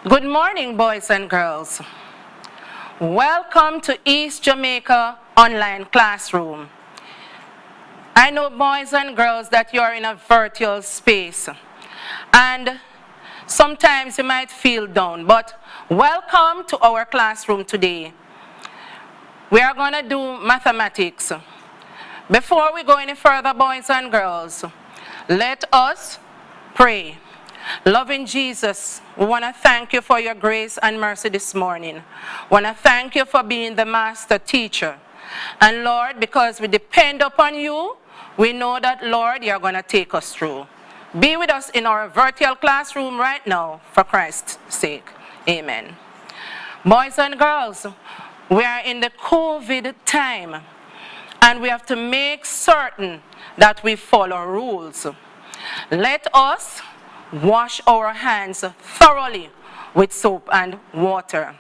Good morning, boys and girls. Welcome to East Jamaica Online Classroom. I know, boys and girls, that you're in a virtual space, and sometimes you might feel down, but welcome to our classroom today. We are going to do mathematics. Before we go any further, boys and girls, let us pray. Loving Jesus, we want to thank you for your grace and mercy this morning. We want to thank you for being the master teacher. And Lord, because we depend upon you, we know that, Lord, you're going to take us through. Be with us in our virtual classroom right now, for Christ's sake. Amen. Boys and girls, we are in the COVID time, and we have to make certain that we follow rules. Let us wash our hands thoroughly with soap and water.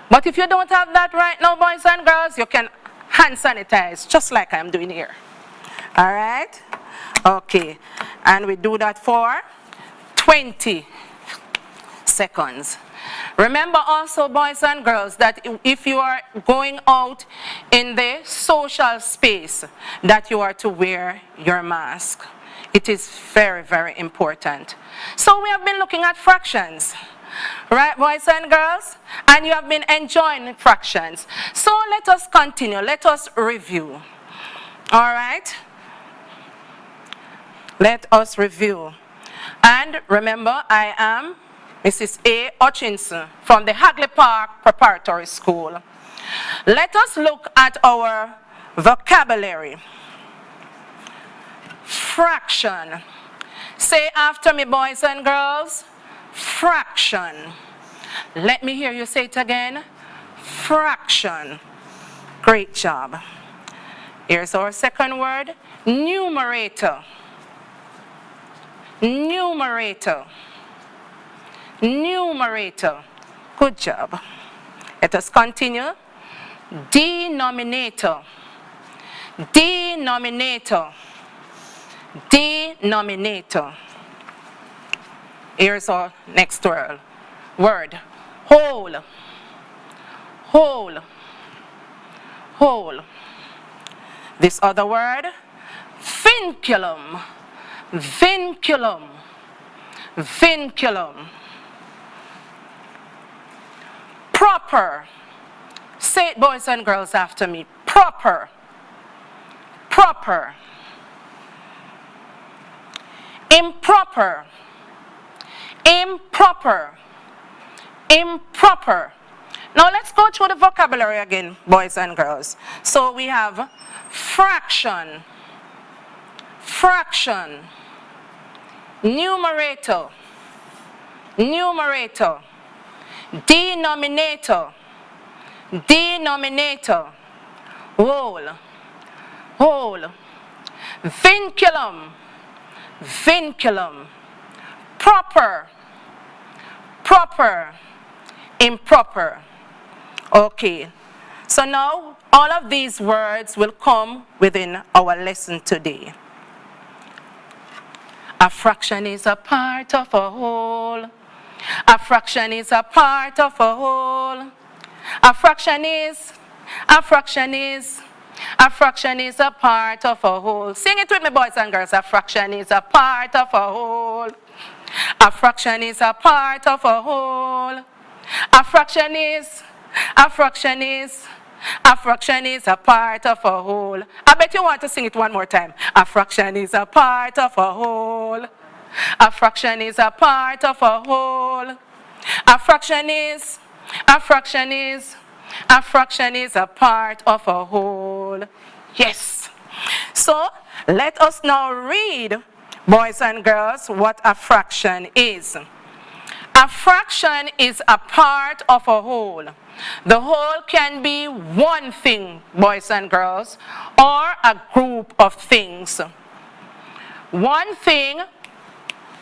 But if you don't have that right now, boys and girls, you can hand sanitize, just like I'm doing here. All right? Okay. And we do that for 20 seconds. Remember also, boys and girls, that if you are going out in the social space, that you are to wear your mask. It is very, very important. So we have been looking at fractions, right, boys and girls? And you have been enjoying fractions. So let us continue. Let us review. All right? Let us review. And remember, I am Mrs. A. Hutchinson from the Hagley Park Preparatory School. Let us look at our vocabulary. Fraction. Say after me, boys and girls. Fraction. Let me hear you say it again. Fraction. Great job. Here's our second word. Numerator. Numerator. Numerator. Good job. Let us continue. Denominator. Denominator. Denominator. Here's our next word. Whole. Whole. Whole. This other word. Vinculum. Vinculum. Vinculum. Proper. Say it, boys and girls, after me. Proper. Proper. Improper. Improper. Improper. Now let's go through the vocabulary again, boys and girls. So we have fraction. Fraction. Numerator. Numerator. Denominator. Denominator. Whole. Whole. Vinculum. Vinculum. Proper. Proper. Improper. Okay. So now all of these words will come within our lesson today. A fraction is a part of a whole. A fraction is a part of a whole. A fraction is a fraction is a part of a whole. Sing it with me, boys and girls. A fraction is a part of a whole. A fraction is a part of a whole. A fraction is a part of a whole. I bet you want to sing it one more time. A fraction is a part of a whole. A fraction is a part of a whole. A fraction is a part of a whole. Yes. So let us now read, boys and girls, what a fraction is. A fraction is a part of a whole. The whole can be one thing, boys and girls, or a group of things. One thing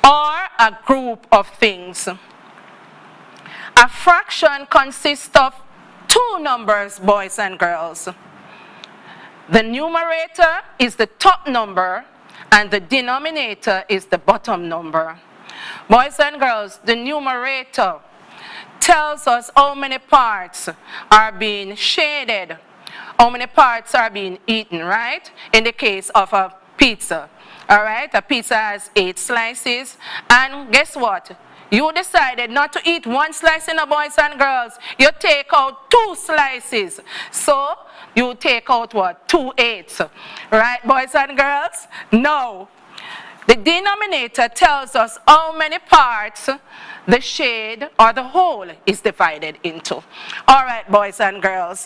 or a group of things. A fraction consists of two numbers, boys and girls. The numerator is the top number and the denominator is the bottom number. Boys and girls, the numerator tells us how many parts are being shaded, how many parts are being eaten, right? In the case of a pizza, all right? A pizza has 8 slices, and guess what? You decided not to eat 1 slice, boys and girls. You take out 2 slices. So you take out what? 2/8. Right, boys and girls? No. The denominator tells us how many parts the shade or the whole is divided into. All right, boys and girls.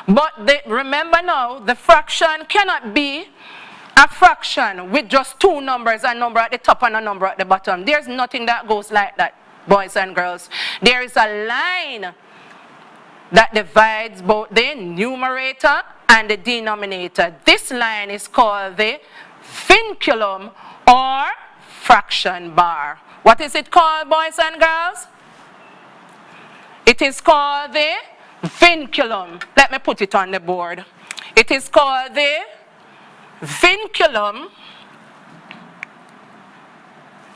But remember now, the fraction cannot be a fraction with just 2 numbers, a number at the top and a number at the bottom. There's nothing that goes like that, boys and girls. There is a line that divides both the numerator and the denominator. This line is called the vinculum or fraction bar. What is it called, boys and girls? It is called the vinculum. Let me put it on the board. It is called the vinculum.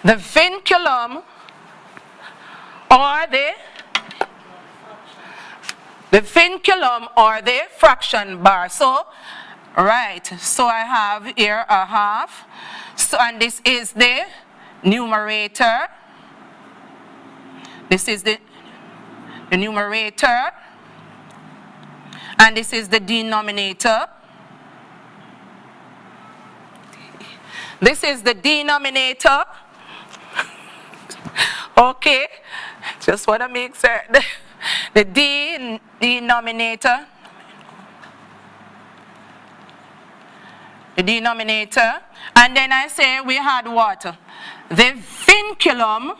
The vinculum or the vinculum or the fraction bar. So, right, so I have here a half. So, and this is the numerator. This is the numerator. And this is the denominator. This is the denominator. Okay, just want to make certain. The denominator. The denominator. And then I say we had what? The vinculum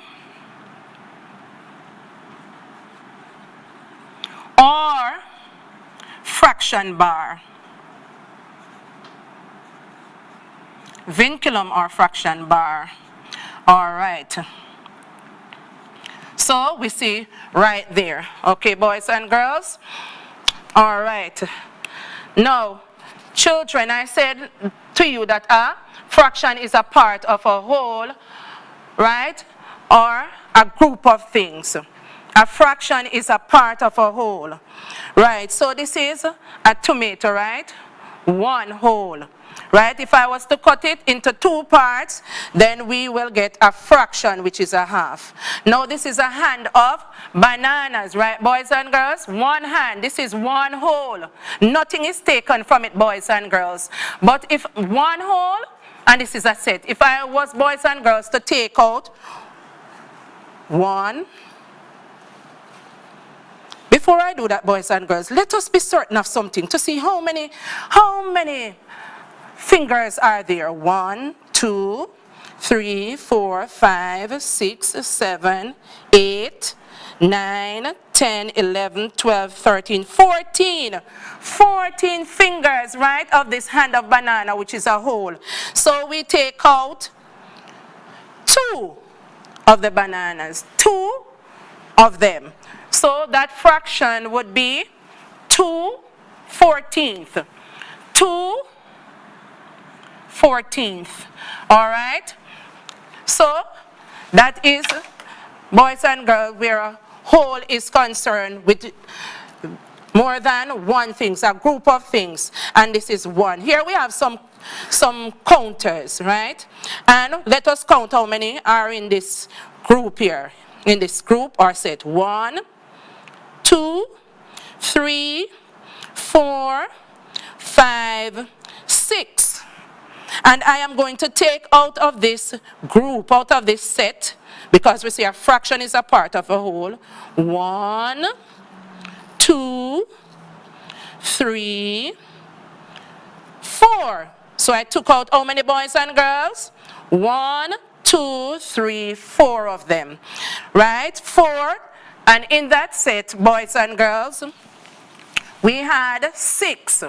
or fraction bar. Vinculum or fraction bar. All right. So we see right there. Okay, boys and girls? All right. Now, children, I said to you that a fraction is a part of a whole, right? Or a group of things. A fraction is a part of a whole. Right, so this is a tomato, right? 1 whole. Right, if I was to cut it into 2 parts, then we will get a fraction, which is a half. Now this is a hand of bananas, right, boys and girls? 1 hand, this is 1 whole. Nothing is taken from it, boys and girls. But if 1 whole, and this is a set. If I was, boys and girls, to take out 1. Before I do that, boys and girls, let us be certain of something to see how many fingers are there. 1, 2, 3, 4, 5, 6, 7, 8, 9, 10, 11, 12, 13, 14. 14 fingers, right, of this hand of banana, which is a whole. So we take out 2 of the bananas. 2 of them. So that fraction would be 2/14. 2/14. All right? So that is, boys and girls, where a whole is concerned with more than 1 thing, a group of things, and this is 1. Here we have some counters, right? And let us count how many are in this group here. In this group or set. 1, 2, 3, 4, 5, 6. And I am going to take out of this group, out of this set, because we see a fraction is a part of a whole. 1, 2, 3, 4. So I took out how many, boys and girls? 1, 2, 3, 4 of them. Right? 4. And in that set, boys and girls, we had 6.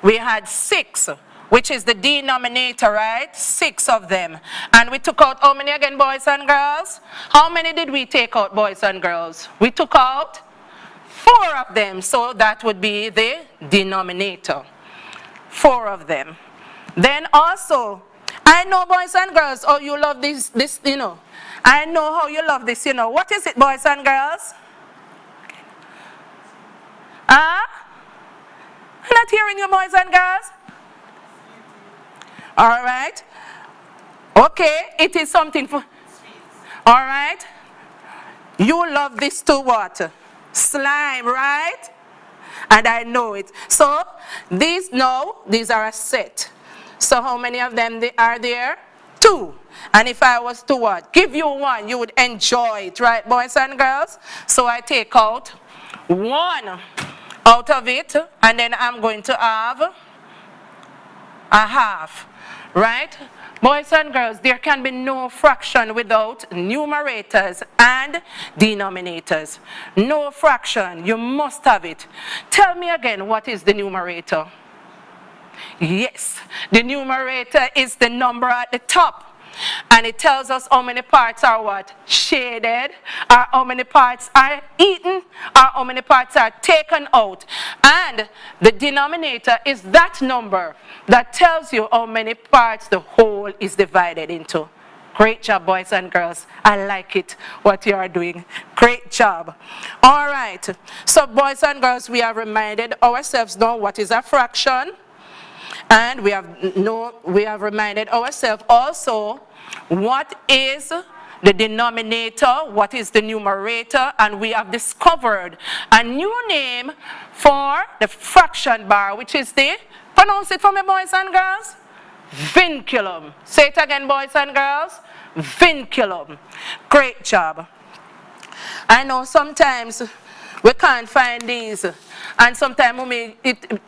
We had 6, which is the denominator, right? 6 of them. And we took out how many again, boys and girls? How many did we take out, boys and girls? We took out 4 of them. So that would be the denominator. 4 of them. Then also, I know, boys and girls, oh, you love this, you know. I know how you love this, you know. What is it, boys and girls? I'm not hearing you, boys and girls. All right. Okay, it is something for... All right. You love this too, what? Slime, right? And I know it. So, these are a set. So how many of them are there? 2. And if I was to what? Give you 1, you would enjoy it, right, boys and girls? So I take out 1 out of it, and then I'm going to have a half, right? Boys and girls, there can be no fraction without numerators and denominators. No fraction, you must have it. Tell me again, what is the numerator? Yes, the numerator is the number at the top. And it tells us how many parts are what? Shaded, or how many parts are eaten, or how many parts are taken out. And the denominator is that number that tells you how many parts the whole is divided into. Great job, boys and girls. I like it, what you are doing. Great job. All right. So, boys and girls, we have reminded ourselves now what is a fraction. And we have reminded ourselves also what is the denominator, what is the numerator, and we have discovered a new name for the fraction bar, which is the, pronounce it for me, boys and girls, vinculum. Say it again, boys and girls, vinculum. Great job. I know sometimes we can't find these, and sometimes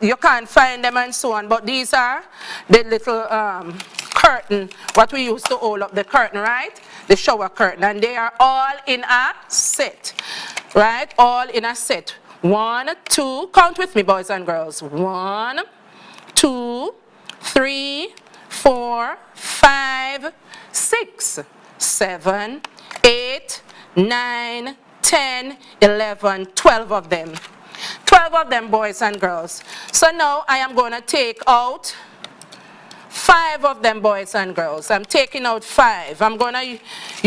you can't find them and so on, but these are the little curtain, what we use to hold up the curtain, right? The shower curtain, and they are all in a set, right? All in a set. 1, 2, count with me, boys and girls. 1, 2, 3, 4, 5, 6, 7, 8, 9, 10, 11, 12 of them. 12 of them, boys and girls. So now I am going to take out 5 of them, boys and girls. I'm taking out 5. I'm going to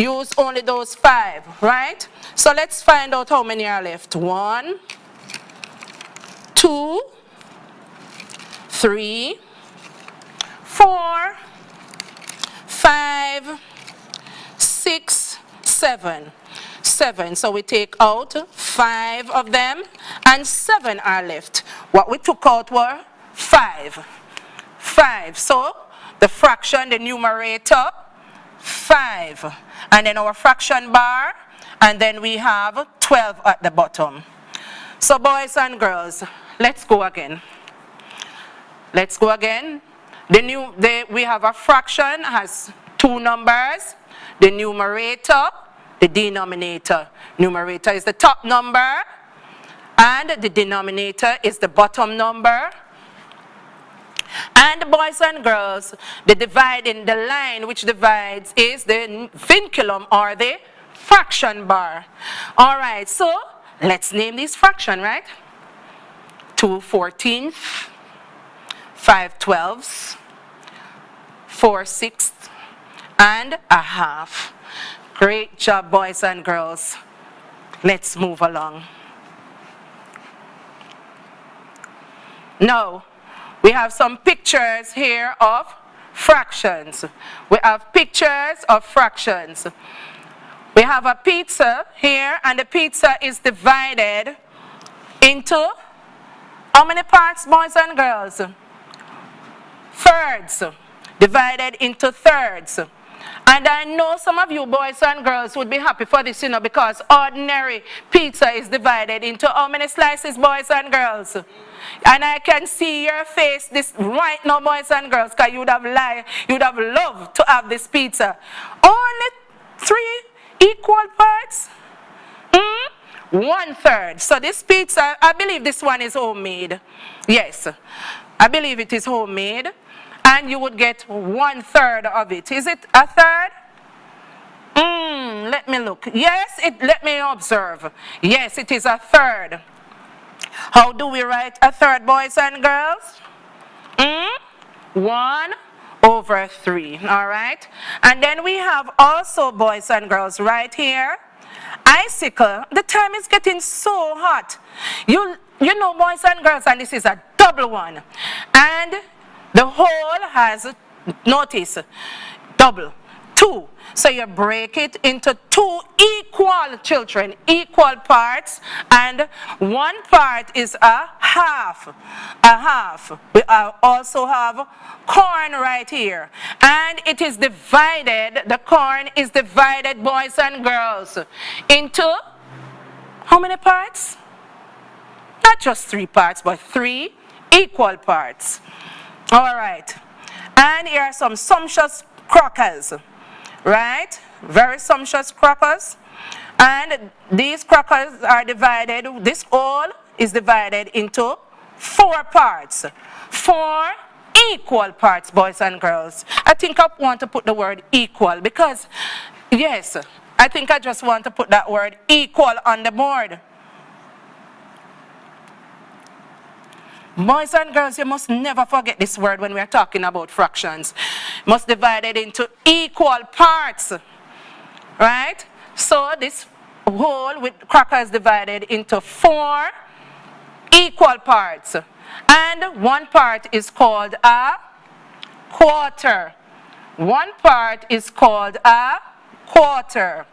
use only those 5, right? So let's find out how many are left. 1, 2, 3, 4, 5, 6, 7. 7. So we take out 5 of them, and 7 are left. What we took out were 5. 5. So the fraction, the numerator, 5. And then our fraction bar, and then we have 12 at the bottom. So boys and girls, let's go again. Let's go again. We have a fraction, has 2 numbers, the numerator, the denominator. Numerator is the top number, and the denominator is the bottom number. And boys and girls, the dividing, the line which divides is the vinculum, or the fraction bar. All right, so let's name this fraction, right? 2 14ths, 5 12ths, 4 6ths, and a half. Great job, boys and girls. Let's move along. Now, we have some pictures here of fractions. We have pictures of fractions. We have a pizza here, and the pizza is divided into how many parts, boys and girls? Thirds. Divided into thirds. And I know some of you boys and girls would be happy for this, because ordinary pizza is divided into how many slices, boys and girls? And I can see your face this right now, boys and girls, because you would have loved to have this pizza. Only 3 equal parts? 1/3. So this pizza, I believe this one is homemade. Yes, I believe it is homemade. And you would get 1/3 of it. Is it a third? Let me look. Yes, let me observe. Yes, it is a third. How do we write a third, boys and girls? 1/3. All right. And then we have also, boys and girls, right here, icicle. The time is getting so hot. you know, boys and girls, and this is a double one. And the whole has, notice, double, 2. So you break it into 2 equal children, equal parts, and one part is a half, a half. We also have corn right here, and it is divided, the corn is divided, boys and girls, into how many parts? Not just 3 parts, but 3 equal parts. All right, and here are some sumptuous crackers. Right? Very sumptuous crackers. And these crackers are divided, this all is divided into 4 parts. 4 equal parts, boys and girls. I think I want to put the word equal because, yes, I think I just want to put that word equal on the board. Boys and girls, you must never forget this word when we are talking about fractions. Must divide it into equal parts. Right? So this whole with crackers divided into 4 equal parts. And one part is called a quarter. One part is called a quarter.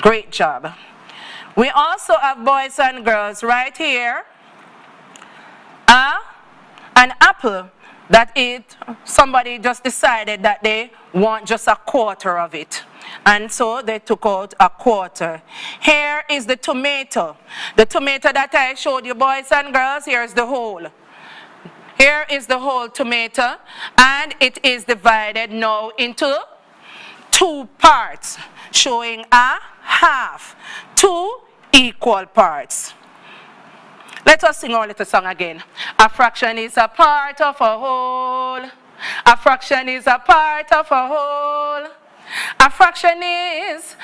Great job. We also have, boys and girls, right here, an apple that somebody just decided that they want just a quarter of it. And so they took out a quarter. Here is the tomato. The tomato that I showed you, boys and girls, here is the whole. Here is the whole tomato, and it is divided now into 2 parts, showing a half. 2 equal parts. Let us sing our little song again. A fraction is a part of a whole. A fraction is a part of a whole. A fraction is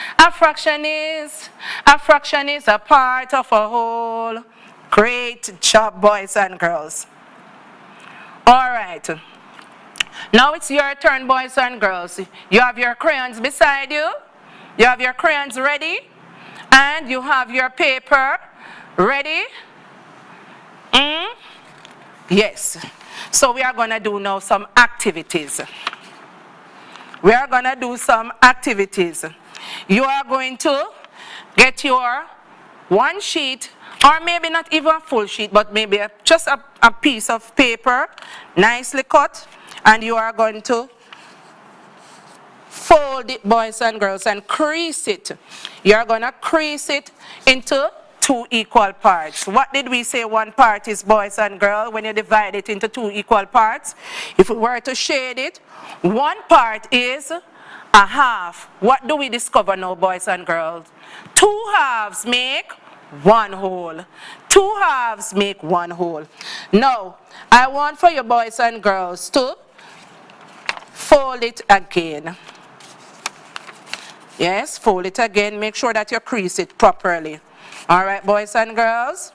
a part of a whole. Great job, boys and girls. All right. Now it's your turn, boys and girls. You have your crayons beside you. You have your crayons ready. And you have your paper ready. Yes. So we are going to do now some activities. We are going to do some activities. You are going to get your 1 sheet, or maybe not even a full sheet, but maybe just a piece of paper, nicely cut, and you are going to fold it, boys and girls, and crease it. You are going to crease it into 2 equal parts. What did we say 1 part is, boys and girls, when you divide it into 2 equal parts? If we were to shade it, 1 part is a half. What do we discover now, boys and girls? 2 halves make 1 whole. 2 halves make 1 whole. Now, I want for you, boys and girls, to fold it again. Yes, fold it again. Make sure that you crease it properly. All right, boys and girls,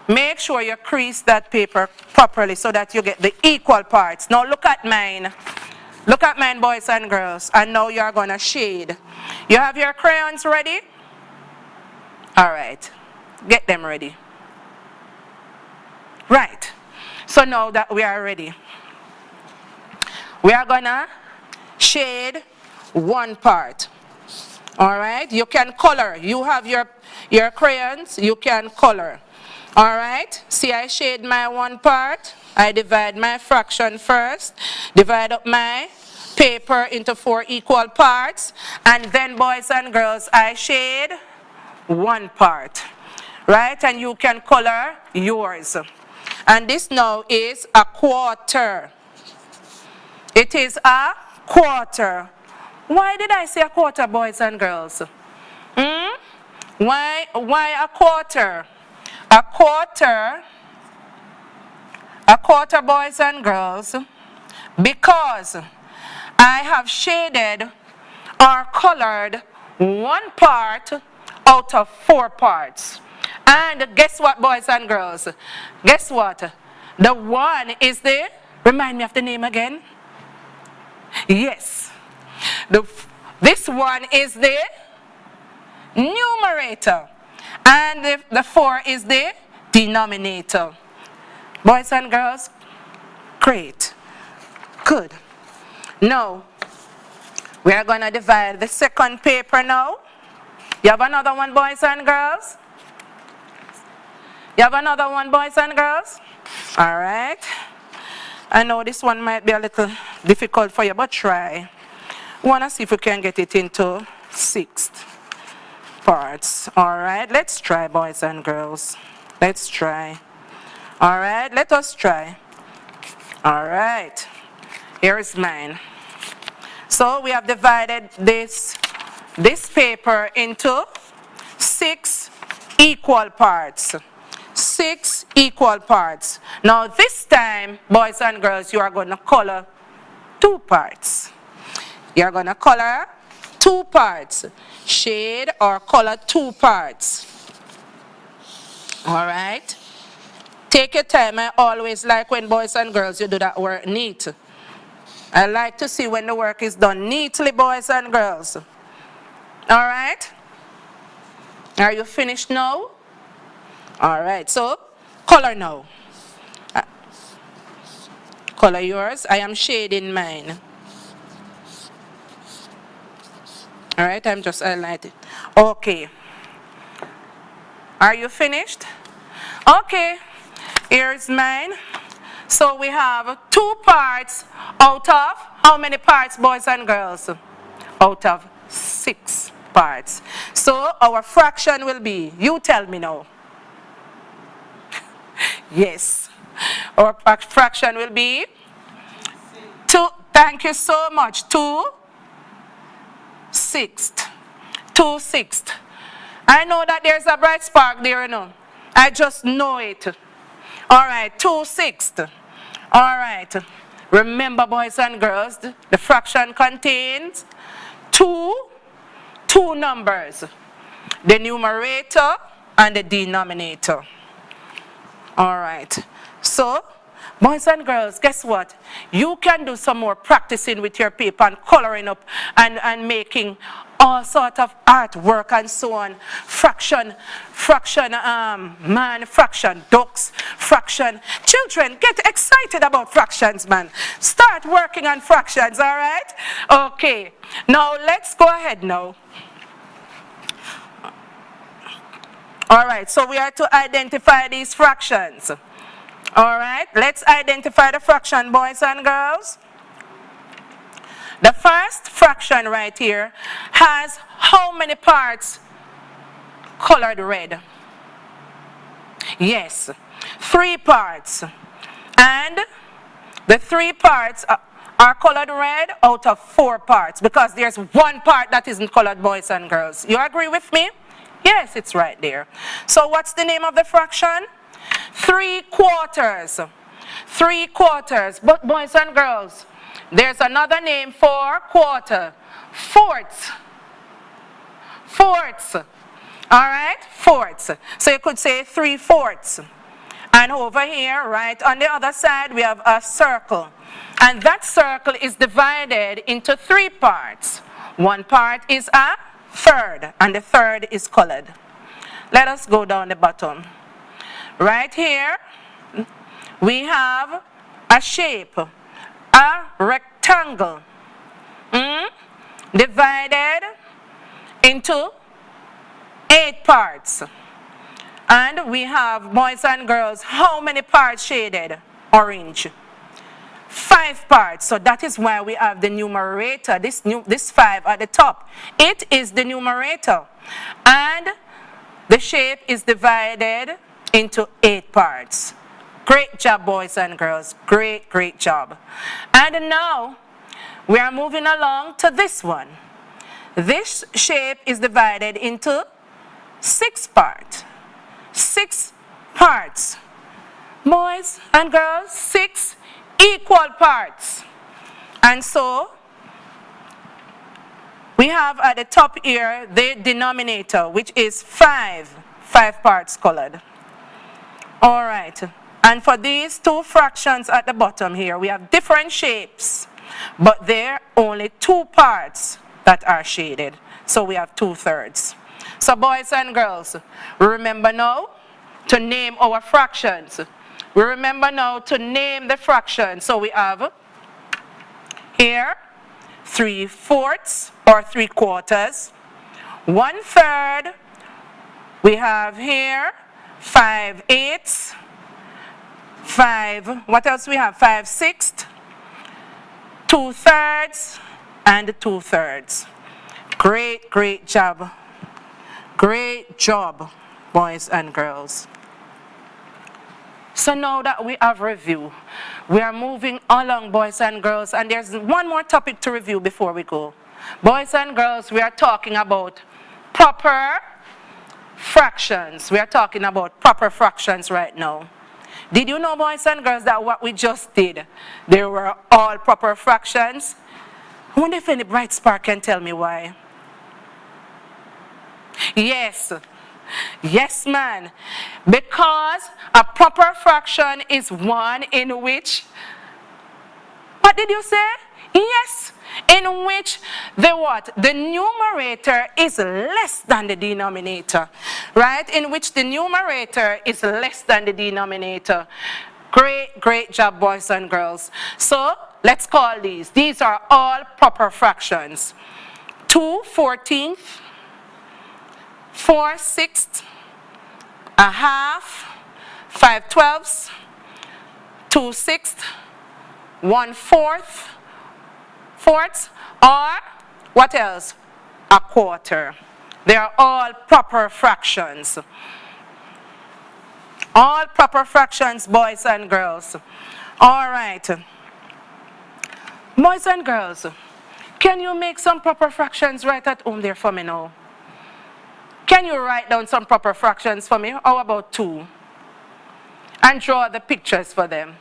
make sure you crease that paper properly so that you get the equal parts. Now look at mine. Look at mine, boys and girls. And now you are going to shade. You have your crayons ready? All right, get them ready. Right, so now that we are ready, we are going to shade 1 part. All right, you can color. You have your crayons, you can color. All right, see, I shade my 1 part. I divide my fraction first, divide up my paper into 4 equal parts, and then, boys and girls, I shade 1 part. Right, and you can color yours. And this now is a quarter. It is a quarter. Why did I say a quarter, boys and girls? Why a quarter? A quarter, boys and girls, because I have shaded or colored 1 part out of 4 parts. And guess what, boys and girls? Guess what? The 1 is the, remind me of the name again? Yes. This 1 is the numerator, and the 4 is the denominator. Boys and girls, great, good. Now, we are going to divide the second paper now. You have another one, boys and girls? You have another one, boys and girls? All right. I know this one might be a little difficult for you, but try. We want to see if we can get it into 6 parts. All right, let's try, boys and girls. Let's try. All right, let us try. All right, here is mine. So we have divided this paper into 6 equal parts. 6 equal parts. Now this time, boys and girls, you are going to color 2 parts. You are going to color 2 parts. Shade or color 2 parts. All right. Take your time. I always like when boys and girls you do that work neat. I like to see when the work is done neatly, boys and girls. All right. Are you finished now? All right. So color now. Color yours. I am shading mine. All right, I'm just highlighting. Okay. Are you finished? Okay, here's mine. So we have 2 parts out of how many parts, boys and girls? Out of 6 parts. So our fraction will be, you tell me now. Yes. Our fraction will be 2. Thank you so much. 2/6. 2/6. I know that there's a bright spark there, you know. I just know it. All right, 2/6. All right. Remember, boys and girls, the fraction contains two numbers. The numerator and the denominator. All right. So, boys and girls, guess what? You can do some more practicing with your paper and coloring up and making all sort of artwork and so on. Fraction, man, fraction, ducks, fraction. Children, get excited about fractions, man. Start working on fractions, all right? Okay. Now, let's go ahead now. All right, so we are to identify these fractions. All right, let's identify the fraction, boys and girls. The first fraction right here has how many parts colored red? Yes, 3 parts. And the 3 parts are colored red out of 4 parts because there's 1 part that isn't colored, boys and girls. You agree with me? Yes, it's right there. So what's the name of the fraction? 3/4. 3/4. But boys and girls, there's another name for quarter. Fourths. Fourths. All right? Fourths. So you could say 3/4. And over here, right on the other side, we have a circle. And that circle is divided into 3 parts. 1 part is a third, and the third is colored. Let us go down the bottom. Right here, we have a shape, a rectangle, divided into 8 parts. And we have, boys and girls, how many parts shaded? Orange. 5 parts. So that is why we have the numerator, this 5 at the top. It is the numerator. And the shape is divided into 8 parts. Great job, boys and girls. Great, great job. And now, we are moving along to this one. This shape is divided into 6 parts. 6 parts. Boys and girls, 6 equal parts. And so, we have at the top here the denominator, which is 5 parts colored. All right. And for these 2 fractions at the bottom here, we have different shapes, but there are only 2 parts that are shaded. So we have 2/3. So boys and girls, remember now, to name our fractions. We remember now to name the fractions. So we have here 3/4 or 3/4, 1/3. We have here 5/8, what else we have? 5/6, 2/3, and 2/3. Great job. Great job, boys and girls. So now that we have review, we are moving along, boys and girls, and there's one more topic to review before we go. Boys and girls, we are talking about proper fractions. We are talking about proper fractions right now. Did you know, boys and girls, that what we just did, they were all proper fractions? I wonder if any bright spark can tell me why. Yes, man. Because a proper fraction is one in which, what did you say? Yes, in which the numerator is less than the denominator, right? In which the numerator is less than the denominator. Great job, boys and girls. So let's call these. These are all proper fractions. 2/14, 4/6, 1/2, 5/12, 2/6, 1/4, or what else? A quarter. They are all proper fractions. All proper fractions, boys and girls. All right. Boys and girls, can you make some proper fractions right at home there for me now? Can you write down some proper fractions for me? How about 2? And draw the pictures for them.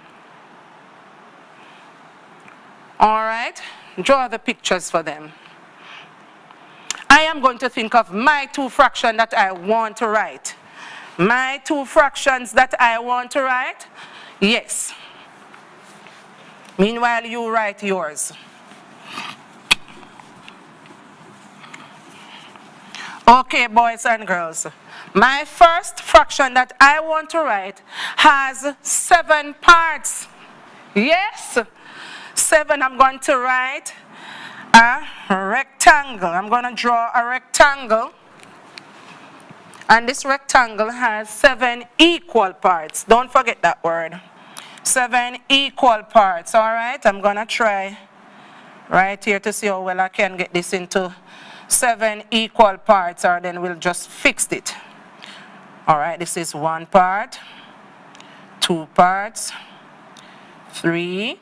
All right, draw the pictures for them. I am going to think of my 2 fractions that I want to write. My 2 fractions that I want to write? Yes. Meanwhile, you write yours. Okay, boys and girls. My first fraction that I want to write has 7 parts. Yes, 7. I'm going to write a rectangle. I'm going to draw a rectangle. And this rectangle has 7 equal parts. Don't forget that word. 7 equal parts. All right, I'm going to try right here to see how well I can get this into 7 equal parts, or then we'll just fix it. All right, this is 1 part, 2 parts, 3,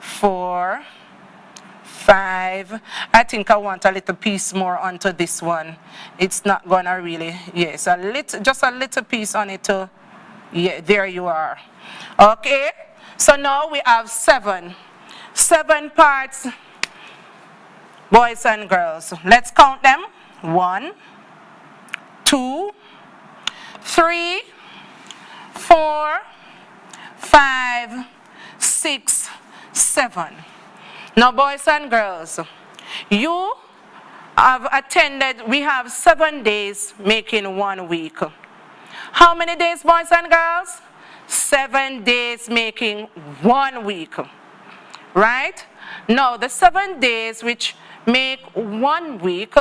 4, 5. I think I want a little piece more onto this one. It's not gonna really, yes, just a little piece on it too. Yeah, there you are. Okay, so now we have 7 parts. Boys and girls, let's count them. 1, 2, 3, 4, 5, 6, 7. Now, boys and girls, you have attended, we have 7 days making 1 week. How many days, boys and girls? 7 days making 1 week, right? Now, the 7 days which make 1 week,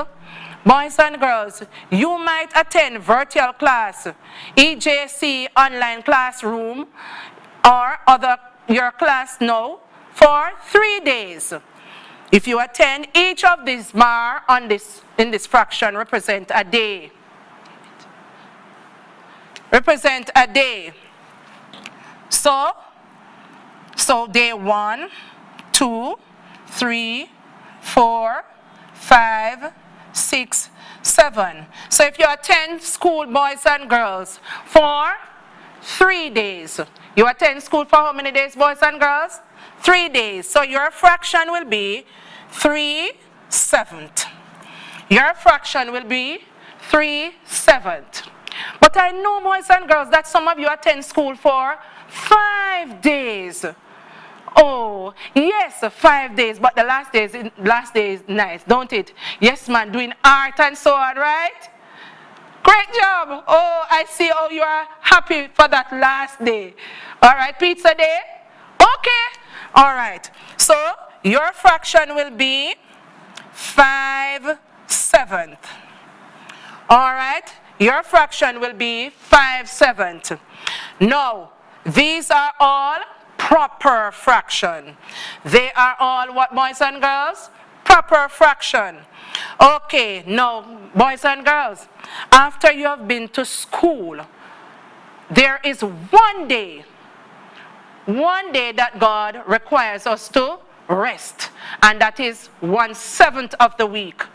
boys and girls, you might attend virtual class, EJC online classroom, or your class now for 3 days. If you attend, each of these bar in this fraction represent a day. Represent a day. So day 1, 2, 3, 4, 5, 6, 7. So if you attend school, boys and girls, for 3 days. You attend school for how many days, boys and girls? 3 days. So your fraction will be 3/7. Your fraction will be 3/7. But I know, boys and girls, that some of you attend school for 5 days. Oh, yes, 5 days, but the last day is nice, don't it? Yes, man, doing art and so on, right? Great job. Oh, I see how you are happy for that last day. All right, pizza day? Okay. All right. So your fraction will be 5/7. All right. Your fraction will be 5/7. Now, these are all proper fraction. They are all what, boys and girls? Proper fraction. Okay, now, boys and girls, after you have been to school, there is one day that God requires us to rest, and that is 1/7 of the week.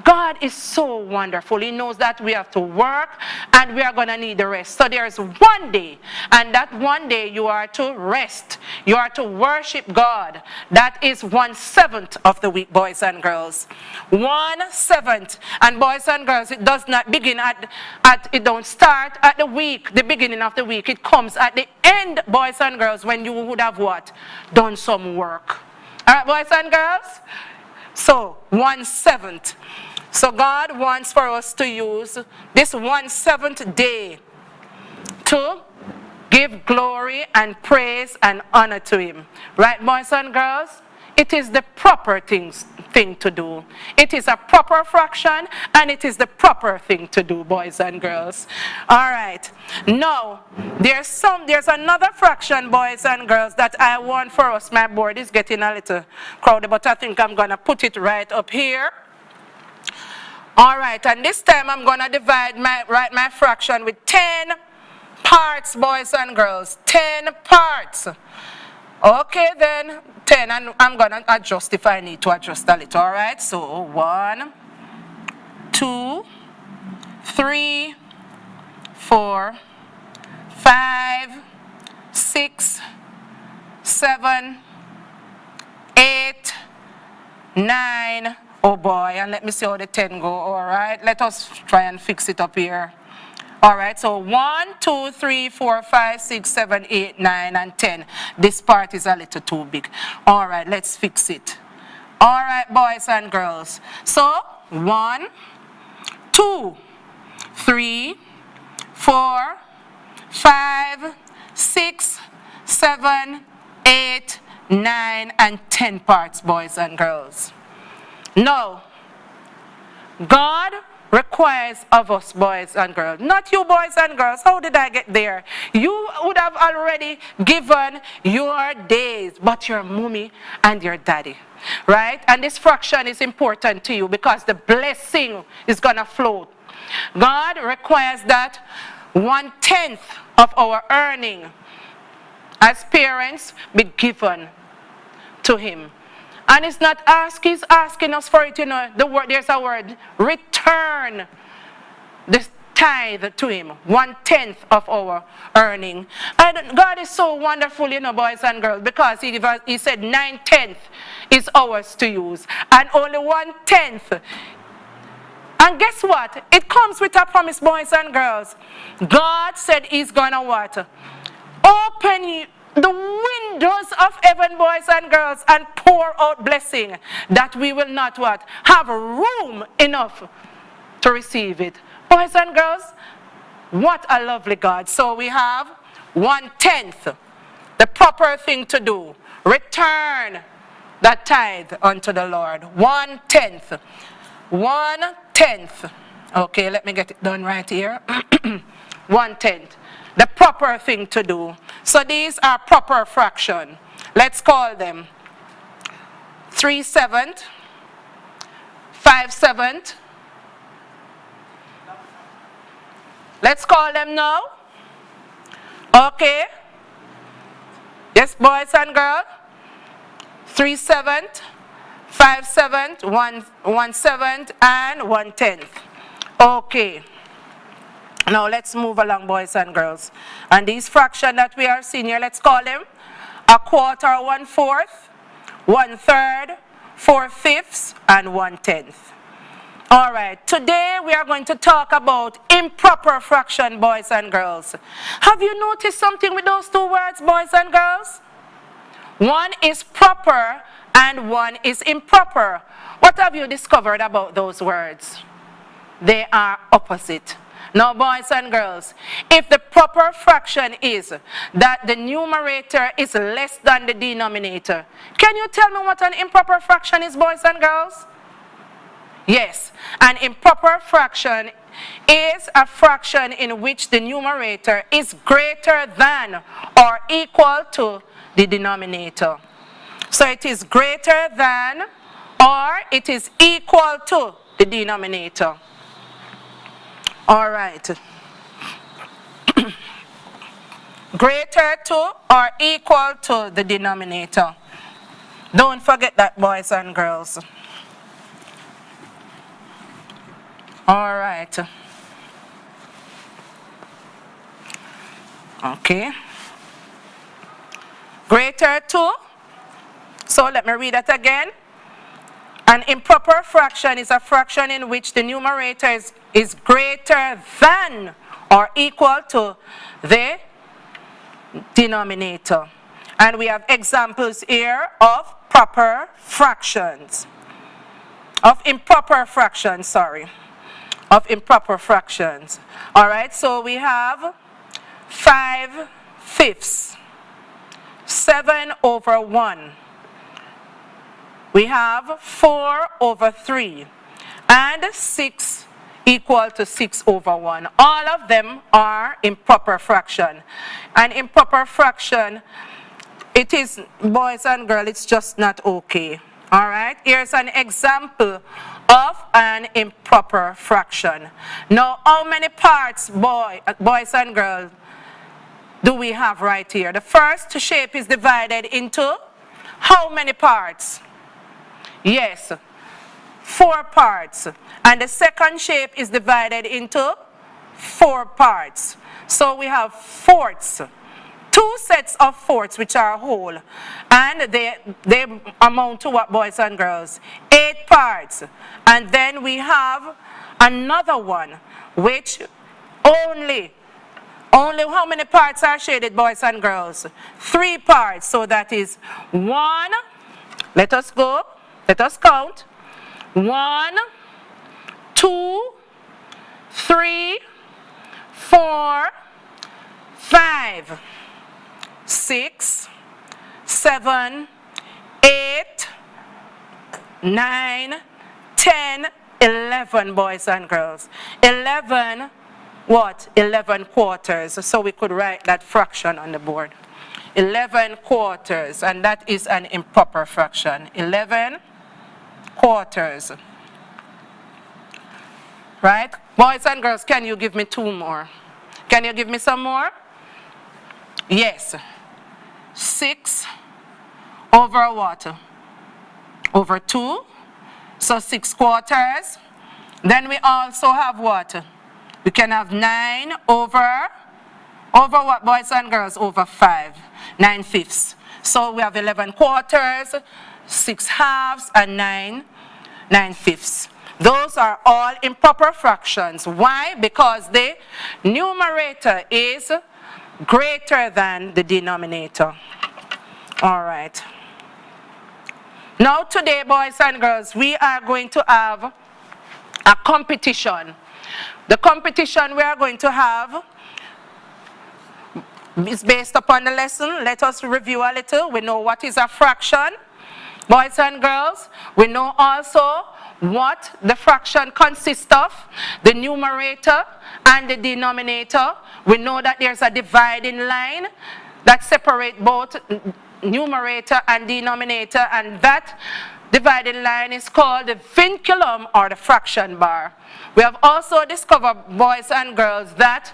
God is so wonderful. He knows that we have to work and we are going to need the rest. So there's one day, and that one day you are to rest. You are to worship God. That is 1/7 of the week, boys and girls. 1/7. And boys and girls, it does not begin it don't start at the week, the beginning of the week. It comes at the end, boys and girls, when you would have what? Done some work. All right, boys and girls? So, 1/7. So God wants for us to use this 1/7 day to give glory and praise and honor to Him. Right, boys and girls? It is the proper thing to do. It is a proper fraction, and it is the proper thing to do, boys and girls. All right. Now, there's another fraction, boys and girls, that I want for us. My board is getting a little crowded, but I think I'm going to put it right up here. All right, and this time I'm going to write my fraction with 10 parts, boys and girls. 10 parts. Okay, then 10, and I'm going to adjust if I need to adjust a little, all right? So 1, 2, 3, 4, 5, 6, 7, 8, 9. Oh boy, and let me see how the 10 go, all right? Let us try and fix it up here. All right, so 1, 2, 3, 4, 5, 6, 7, 8, 9, and 10. This part is a little too big. All right, let's fix it. All right, boys and girls. So, 1, 2, 3, 4, 5, 6, 7, 8, 9, and 10 parts, boys and girls. Now, God requires of us, boys and girls. Not you, boys and girls. How did I get there? You would have already given your days, but your mommy and your daddy. Right? And this fraction is important to you because the blessing is going to flow. God requires that 1/10 of our earning as parents be given to Him. And it's not he's asking us for it, you know. There's a word, return this tithe to Him, 1/10 of our earning. And God is so wonderful, you know, boys and girls, because He said 9/10 is ours to use, and only 1/10. And guess what? It comes with a promise, boys and girls. God said He's gonna what? Open the windows of heaven, boys and girls, and pour out blessing that we will not what? Have room enough to receive it. Boys and girls, what a lovely God. So we have 1/10, the proper thing to do. Return that tithe unto the Lord. 1/10. 1/10. Okay, let me get it done right here. 1/10. The proper thing to do. So these are proper fraction. Let's call them 3/7, 5/7. Let's call them now. Okay. Yes, boys and girls. 3/7, 5/7, 1/7, and 1/10. Okay. Now let's move along, boys and girls. And these fractions that we are seeing here, let's call them 1/4, 1/4, 1/3, 4/5, and 1/10. All right, today we are going to talk about improper fraction, boys and girls. Have you noticed something with those two words, boys and girls? One is proper and one is improper. What have you discovered about those words? They are opposite. Now, boys and girls, if the proper fraction is that the numerator is less than the denominator, can you tell me what an improper fraction is, boys and girls? Yes, an improper fraction is a fraction in which the numerator is greater than or equal to the denominator. So it is greater than or it is equal to the denominator. All right. Greater to or equal to the denominator. Don't forget that, boys and girls. All right. Okay. Greater to. So let me read that again. An improper fraction is a fraction in which the numerator is greater than or equal to the denominator. And we have examples here of proper fractions. Of improper fractions, sorry. Of improper fractions. All right, so we have 5/5, 7/1. We have 4/3, and 6 equal to 6/1. All of them are improper fraction. An improper fraction, it is, boys and girls, it's just not okay. All right, here's an example of an improper fraction. Now, how many parts, boys and girls, do we have right here? The first shape is divided into how many parts? Yes, 4 parts. And the second shape is divided into 4 parts. So we have fourths. 2 sets of fourths, which are whole. And they amount to what, boys and girls? 8 parts. And then we have another one, which only how many parts are shaded, boys and girls? 3 parts. So that is 1, let us go, let us count. 1, 2, 3, 4, 5, 6, 7, 8, 9, 10, 11, boys and girls. 11, what? 11 quarters. So we could write that fraction on the board. 11 quarters, and that is an improper fraction. 11 quarters. Right? Boys and girls, can you give me 2 more? Can you give me some more? Yes. 6 over what? Over 2. So 6 quarters. Then we also have what? We can have 9 over what, boys and girls? Over 5. 9/5. So we have 11 quarters, 6 halves, and 9/5. Those are all improper fractions. Why? Because the numerator is greater than the denominator. All right. Now today, boys and girls, we are going to have a competition. The competition we are going to have is based upon the lesson. Let us review a little. We know what is a fraction, boys and girls. We know also what the fraction consists of, the numerator and the denominator. We know that there's a dividing line that separates both numerator and denominator, and that dividing line is called the vinculum or the fraction bar. We have also discovered, boys and girls, that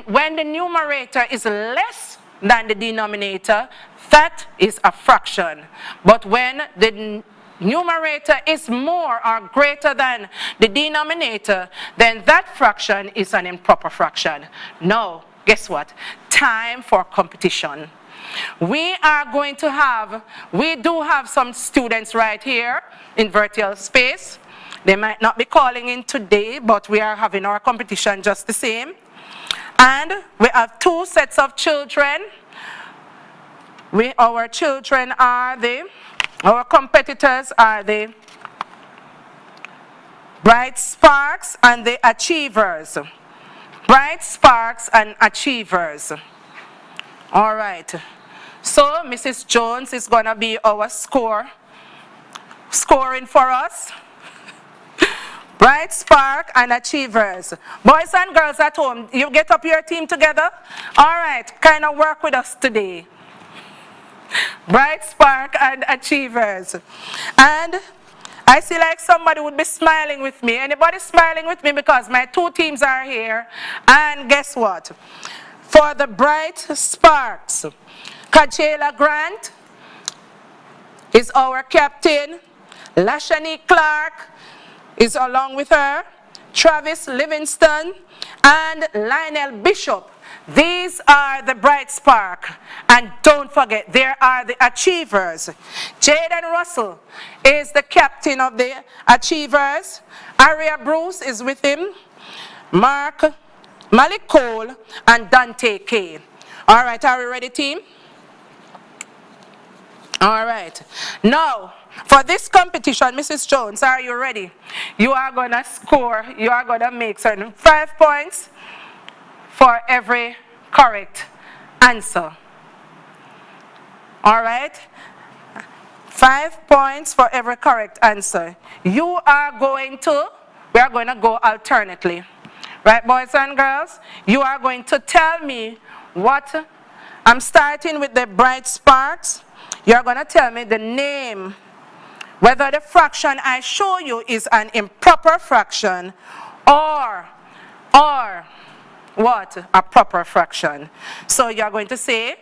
when the numerator is less than the denominator, that is a fraction. But when the numerator is more or greater than the denominator, then that fraction is an improper fraction. Now, guess what? Time for competition. We do have some students right here in virtual space. They might not be calling in today, but we are having our competition just the same. And we have 2 sets of children. Our competitors are the bright sparks and the achievers. bright sparks and achievers. All right. So Mrs. Jones is going to be our scoring for us. Bright spark and achievers. Boys and girls at home, you get up your team together? All right, kind of work with us today. Bright spark and achievers. And I see like somebody would be smiling with me. Anybody smiling with me? Because my two teams are here. And guess what? For the bright sparks, Kajela Grant is our captain. Lashani Clark is along with her. Travis Livingston and Lionel Bishop. These are the bright spark. And don't forget, there are the achievers. Jaden Russell is the captain of the achievers. Aria Bruce is with him. Malik Cole and Dante K. All right, are we ready, team? All right. Now, for this competition, Mrs. Jones, are you ready? You are going to score, you are going to make 5 points for every correct answer. All right? 5 points for every correct answer. We are going to go alternately. Right, boys and girls? You are going to tell me what, I'm starting with the bright sparks. You're going to tell me the name, whether the fraction I show you is an improper fraction or what? A proper fraction. So you're going to say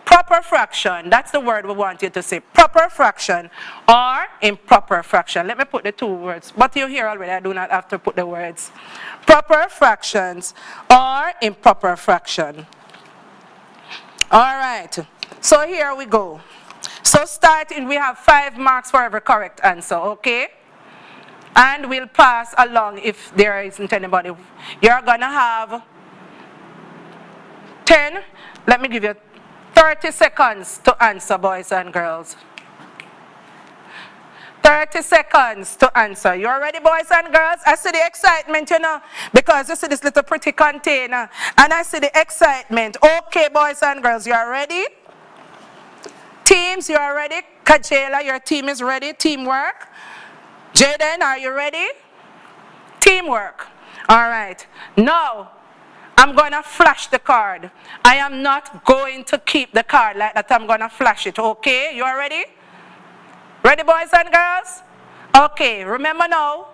proper fraction. That's the word we want you to say. Proper fraction or improper fraction. Let me put the 2 words. But you hear already, I do not have to put the words. Proper fractions or improper fraction. All right. So here we go. So starting, we have 5 marks for every correct answer, okay? And we'll pass along if there isn't anybody. You're going to have 10, let me give you 30 seconds to answer, boys and girls. 30 seconds to answer. You all ready, boys and girls? I see the excitement, you know, because you see this little pretty container, and I see the excitement. Okay, boys and girls, you are ready? Teams, you are ready? Kajela, your team is ready? Teamwork. Jaden, are you ready? Teamwork. All right. Now, I'm going to flash the card. I am not going to keep the card like that. I'm going to flash it, okay? You are ready? Ready, boys and girls? Okay, remember now,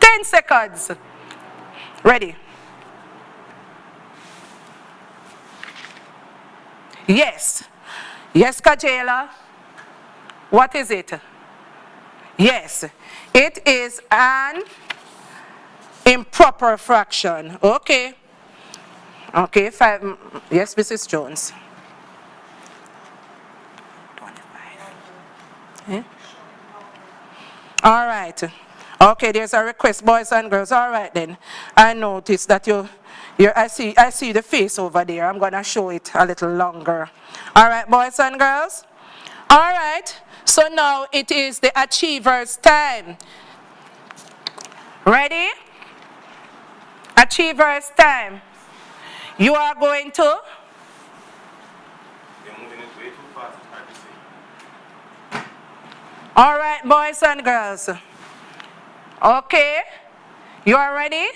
10 seconds. Ready? Yes. Yes, Kajela. What is it? Yes, it is an improper fraction. Okay. Okay, 5. Yes, Mrs. Jones. 25. Yeah. All right. Okay, there's a request, boys and girls. All right then. I noticed that I see the face over there. I'm gonna show it a little longer. All right, boys and girls. All right. So now it is the achievers' time. Ready? Achievers' time. You are going to? You're moving it way too fast, it's hard to see. All right, boys and girls. Okay. You are ready?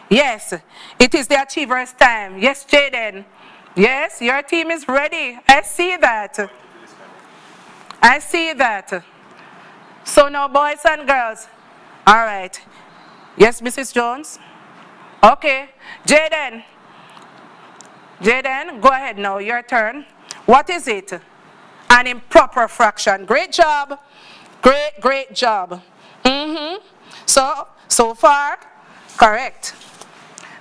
Yes. It is the achievers' time. Yes, Jaden. Yes, your team is ready. I see that. I see that. So now, boys and girls. All right. Yes, Mrs. Jones? Okay. Jaden. Jaden, go ahead now. Your turn. What is it? An improper fraction. Great job. Great job. So far, correct.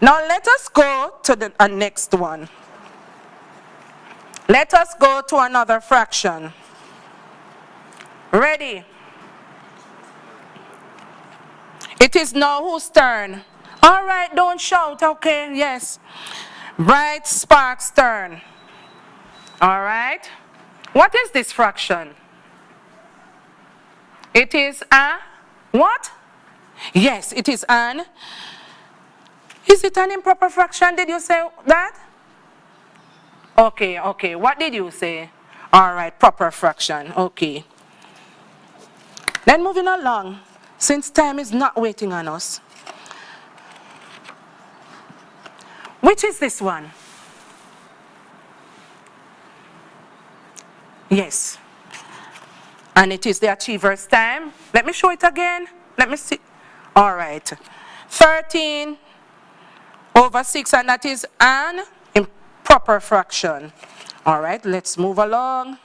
Now let us go to the next one. Let us go to another fraction. Ready? It is now whose turn? All right, don't shout, okay, yes. Bright Spark's turn. All right. What is this fraction? It is a what? Yes, it is an Is it an improper fraction? Did you say that? Okay, okay. What did you say? All right, proper fraction. Okay. Then moving along, since time is not waiting on us. Which is this one? Yes. And it is the achiever's time. Let me show it again. Let me see. All right. 13 over 6, and that is an improper fraction. All right, let's move along.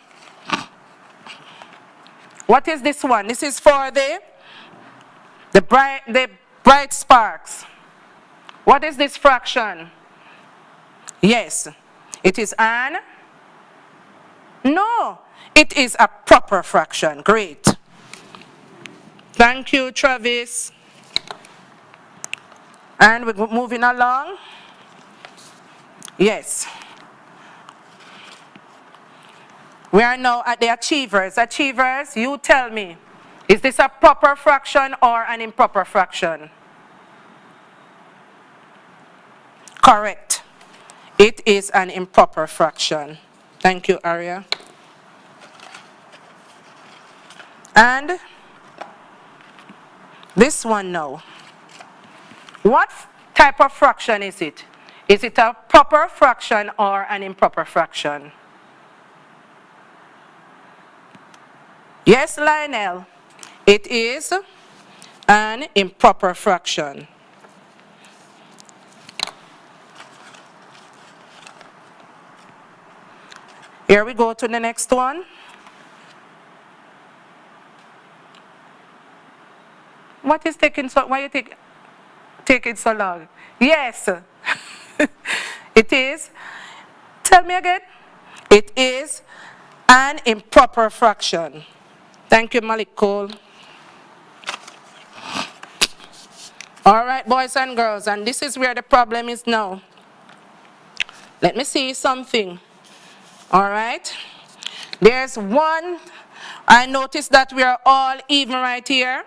What is this one? This is for the bright sparks. What is this fraction? Yes, it is an... No, it is a proper fraction. Great. Thank you, Travis. And we're moving along. Yes. We are now at the achievers. Achievers, you tell me, is this a proper fraction or an improper fraction? Correct. It is an improper fraction. Thank you, Aria. And this one now. What type of fraction is it? Is it a proper fraction or an improper fraction? Yes, Lionel. It is an improper fraction. Here we go to the next one. What is taking so, why you take it so long? Yes. It is, tell me again. It is an improper fraction. Thank you, Malik Cole. All right, boys and girls, and this is where the problem is now. Let me see something. All right. There's one. I noticed that we are all even right here.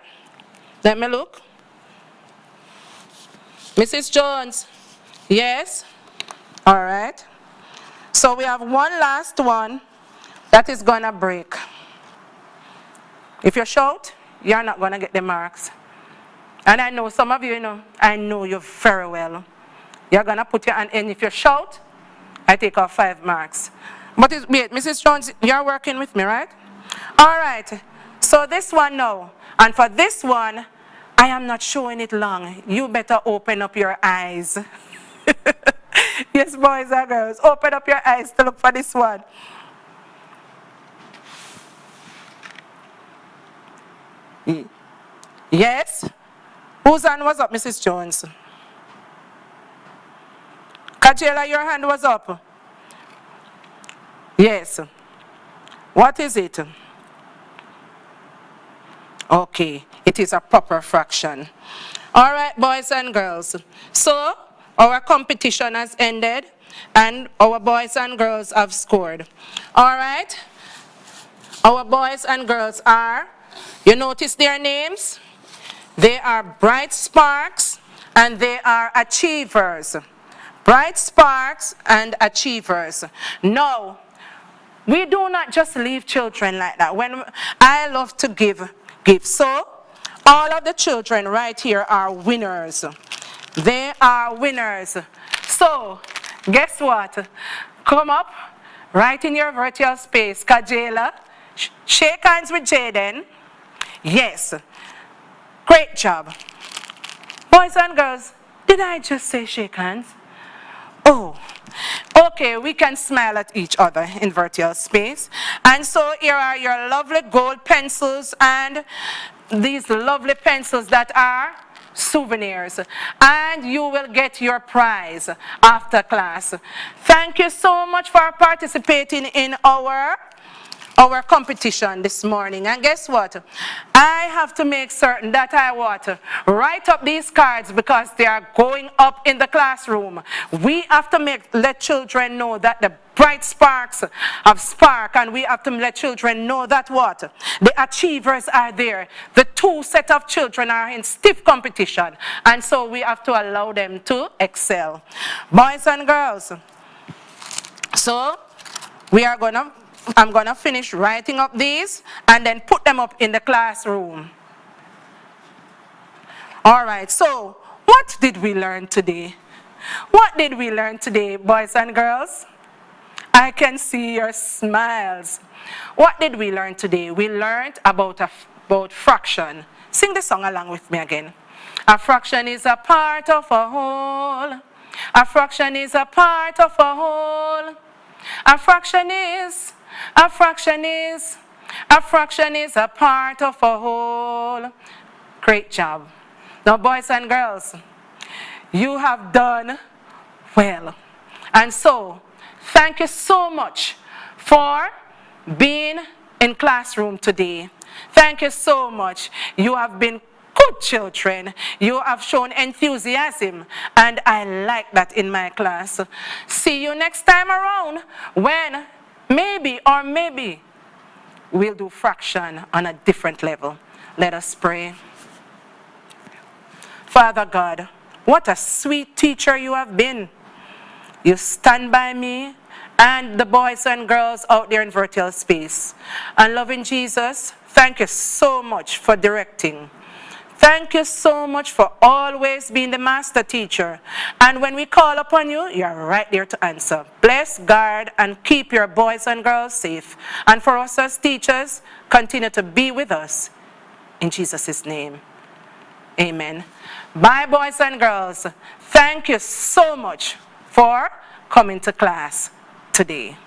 Let me look. Mrs. Jones. Yes. All right. So we have one last one that is going to break. If you shout, you're not going to get the marks. And I know some of you, I know you very well. You're going to put your hand in. If you shout, I take off 5 marks. But wait, Mrs. Jones, you're working with me, right? All right. So this one now. And for this one, I am not showing it long. You better open up your eyes. Yes, boys and girls, open up your eyes to look for this one. Yes? Whose hand was up, Mrs. Jones? Kajela, your hand was up. Yes. What is it? Okay, it is a proper fraction. All right, boys and girls. So, our competition has ended, and our boys and girls have scored. All right? Our boys and girls are, you notice their names? They are bright sparks, and they are achievers. Bright sparks and achievers. Now, we do not just leave children like that. When I love to give. So, all of the children right here are winners. They are winners. So, guess what? Come up, right in your virtual space. Kajela, shake hands with Jaden. Yes. Great job. Boys and girls, did I just say shake hands? Oh, okay, we can smile at each other in virtual space. And so here are your lovely gold pencils and these lovely pencils that are souvenirs. And you will get your prize after class. Thank you so much for participating in our our competition this morning. And guess what? I have to make certain that I write up these cards because they are going up in the classroom. We have to let children know that the bright sparks of spark, and we have to let children know that the achievers are there. The two set of children are in stiff competition, and so we have to allow them to excel. Boys and girls, so I'm gonna finish writing up these and then put them up in the classroom. All right, so what did we learn today? What did we learn today, boys and girls? I can see your smiles. What did we learn today? We learned about fraction. Sing the song along with me again. A fraction is a part of a whole. A fraction is a part of a whole. A fraction is a part of a whole. Great job. Now, boys and girls, you have done well. And so, thank you so much for being in classroom today. Thank you so much. You have been good children. You have shown enthusiasm, and I like that in my class. See you next time around when maybe we'll do fraction on a different level. Let us pray. Father God, what a sweet teacher you have been. You stand by me and the boys and girls out there in virtual space. And loving Jesus, thank you so much for directing. Thank you so much for always being the master teacher. And when we call upon you, you're right there to answer. Bless, guard, and keep your boys and girls safe. And for us as teachers, continue to be with us. In Jesus' name, amen. Bye, boys and girls. Thank you so much for coming to class today.